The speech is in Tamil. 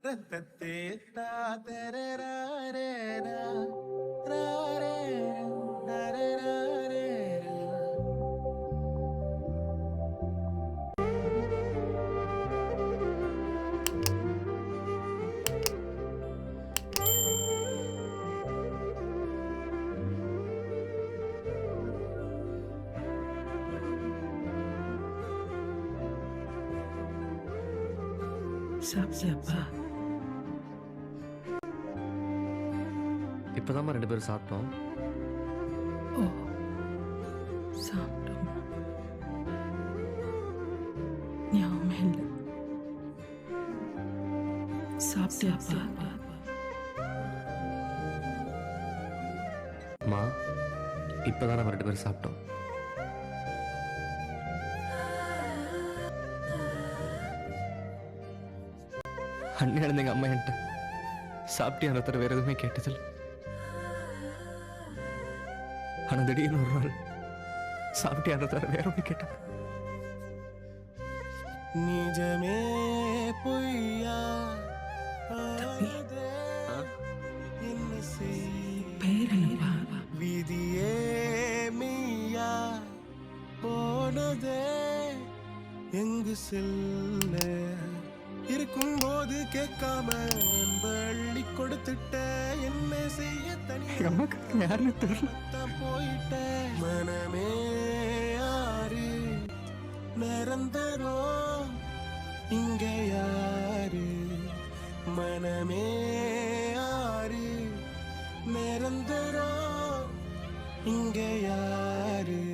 ரத்தத்தே தாதரரரரா, ராரே, ரரரரரா. சாப்பிட்டியாப்பா? இப்போதாம்மா 2 பேரும் சாப்பிட்டோம். ஓ, சாப்பிட்டோம். ஞாபகமே இல்லை. சாப்பிட்டியாப்பா? அம்மா இப்போதான் நம்ம 2 பேரும் சாப்பிட்டோம். அண்ணன் எங்கள் அம்மா என்கிட்ட சாப்பிட்டியான தர வேற எதுவுமே கேட்டதில்லை. ஆனால் திடீர்னு ஒரு நாள் சாப்பிட்டியான தர வேற ஒன்று கேட்டாங்க. நிஜமே பொய்யா என்ன பேர் என்னப்பா? விதியே மெய்யா போனதே எங்கு செல்ல இருக்கும் போது கேட்காம பள்ளி கொடுத்துட்ட என்ன செய்ய தனியா யாருன்னு தெரியல. போயிட்ட மனமே யாரு நிரந்தரம் இங்க யாரு மனமே யாரு நிரந்தரம் இங்க யாரு